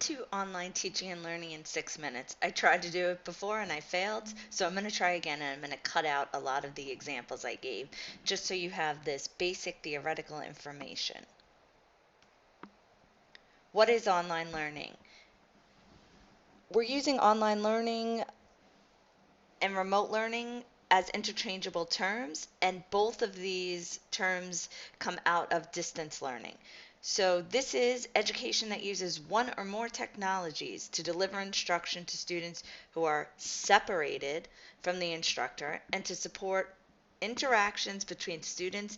to online teaching and learning in 6 minutes. I tried to do it before and I failed, so I'm going to try again and I'm going to cut out a lot of the examples I gave just so you have this basic theoretical information. What is online learning? We're using online learning and remote learning as interchangeable terms, and both of these terms come out of distance learning. So this is education that uses one or more technologies to deliver instruction to students who are separated from the instructor and to support interactions between students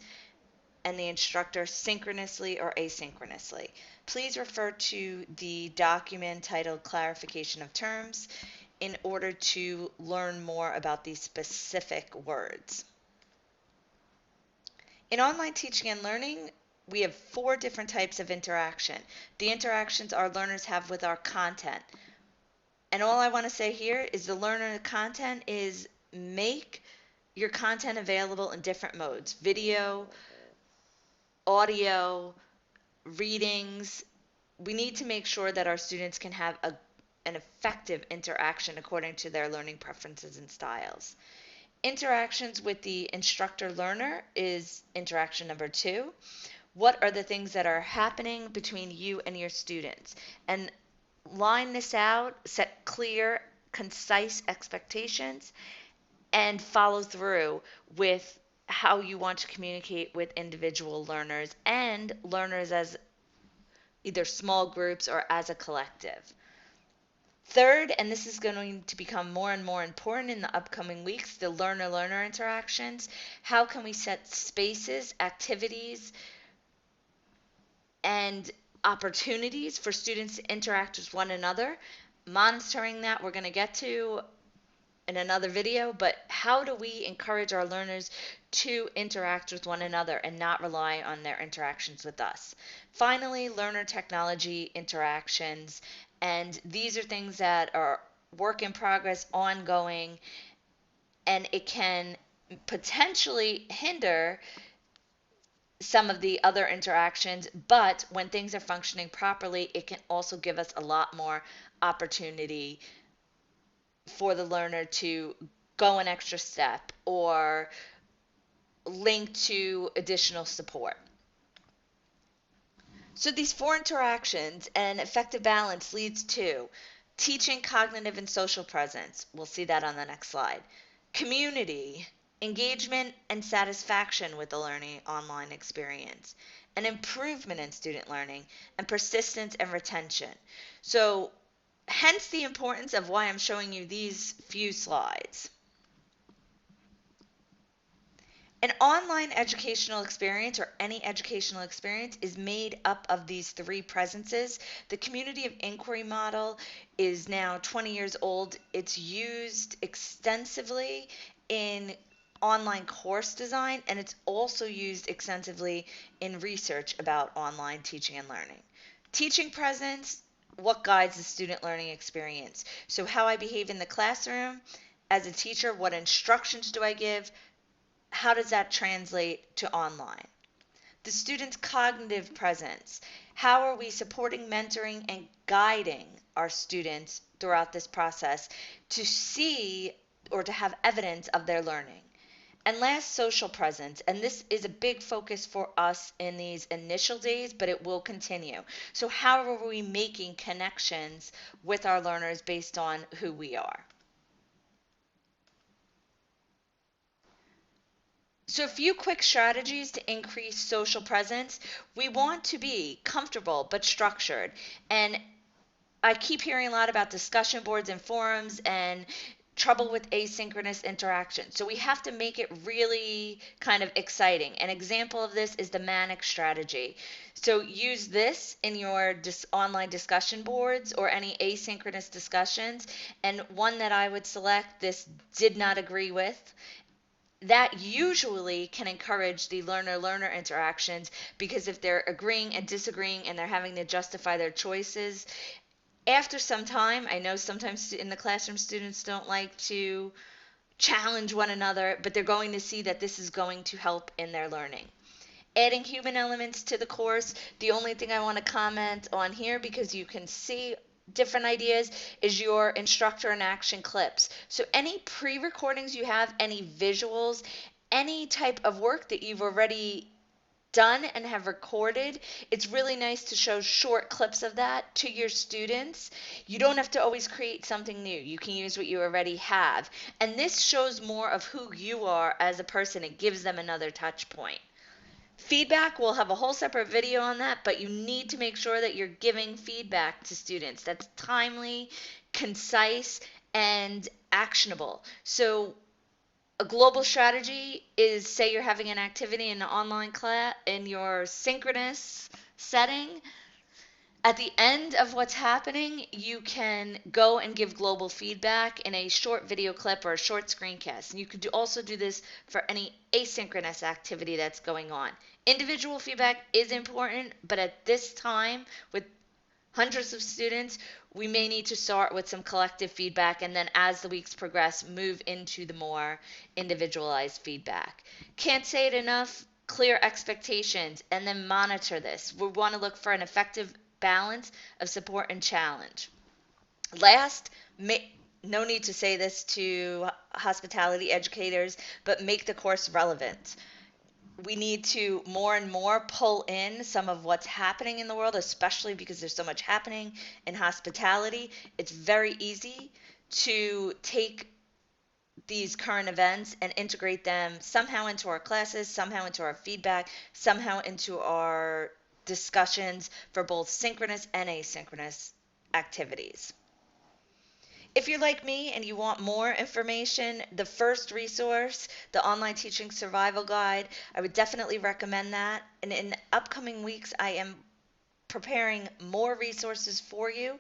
and the instructor synchronously or asynchronously. Please refer to the document titled Clarification of Terms in order to learn more about these specific words. In online teaching and learning, we have 4 different types of interaction. The interactions our learners have with our content. And all I want to say here is the learner content is make your content available in different modes: video, audio, readings. We need to make sure that our students can have an effective interaction according to their learning preferences and styles. Interactions with the instructor learner is interaction number 2. What are the things that are happening between you and your students? And line this out, set clear, concise expectations, and follow through with how you want to communicate with individual learners and learners as either small groups or as a collective. Third, and this is going to become more and more important in the upcoming weeks, the learner-learner interactions. How can we set spaces, activities, and opportunities for students to interact with one another? Monitoring that we're going to get to in another video, but how do we encourage our learners to interact with one another and not rely on their interactions with us? Finally, learner technology interactions, and these are things that are work in progress, ongoing, and it can potentially hinder some of the other interactions, but when things are functioning properly, it can also give us a lot more opportunity for the learner to go an extra step or link to additional support. So these 4 interactions and effective balance leads to teaching cognitive and social presence. We'll see that on the next slide. Community, engagement and satisfaction with the learning online experience, an improvement in student learning, and persistence and retention. So hence the importance of why I'm showing you these few slides. An online educational experience or any educational experience is made up of these 3 presences. The community of inquiry model is now 20 years old. It's used extensively in online course design, and it's also used extensively in research about online teaching and learning. Teaching presence, what guides the student learning experience? So how I behave in the classroom as a teacher, what instructions do I give? How does that translate to online? The student's cognitive presence. How are we supporting, mentoring, and guiding our students throughout this process to see or to have evidence of their learning? And last, social presence. And this is a big focus for us in these initial days, but it will continue. So how are we making connections with our learners based on who we are? So a few quick strategies to increase social presence. We want to be comfortable but structured. And I keep hearing a lot about discussion boards and forums and trouble with asynchronous interaction. So we have to make it really kind of exciting. An example of this is the Manic strategy. So use this in your online discussion boards or any asynchronous discussions. And one that I would select, this did not agree with, that usually can encourage the learner-learner interactions, because if they're agreeing and disagreeing and they're having to justify their choices, after some time, I know sometimes in the classroom students don't like to challenge one another, but they're going to see that this is going to help in their learning. Adding human elements to the course, the only thing I want to comment on here, because you can see different ideas is your instructor in action clips. So any pre-recordings you have, any visuals, any type of work that you've already done and have recorded, it's really nice to show short clips of that to your students. You don't have to always create something new. You can use what you already have. And this shows more of who you are as a person. It gives them another touch point. Feedback, we'll have a whole separate video on that, but you need to make sure that you're giving feedback to students that's timely, concise, and actionable. So a global strategy is, say you're having an activity in an online class in your synchronous setting. At the end of what's happening, you can go and give global feedback in a short video clip or a short screencast. And you could also do this for any asynchronous activity that's going on. Individual feedback is important, but at this time, with hundreds of students, we may need to start with some collective feedback, and then as the weeks progress, move into the more individualized feedback. Can't say it enough, clear expectations, and then monitor this. We want to look for an effective balance of support and challenge. Last, no need to say this to hospitality educators, but make the course relevant. We need to more and more pull in some of what's happening in the world, especially because there's so much happening in hospitality. It's very easy to take these current events and integrate them somehow into our classes, somehow into our feedback, somehow into our discussions for both synchronous and asynchronous activities. If you're like me and you want more information, the first resource, the Online Teaching Survival Guide, I would definitely recommend that. And in upcoming weeks, I am preparing more resources for you.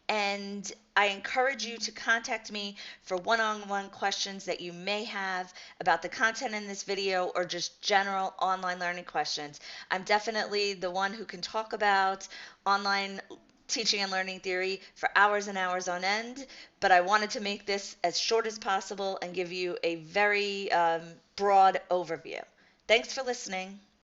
And I encourage you to contact me for one-on-one questions that you may have about the content in this video or just general online learning questions. I'm definitely the one who can talk about online teaching and learning theory for hours and hours on end, but I wanted to make this as short as possible and give you a very broad overview. Thanks for listening.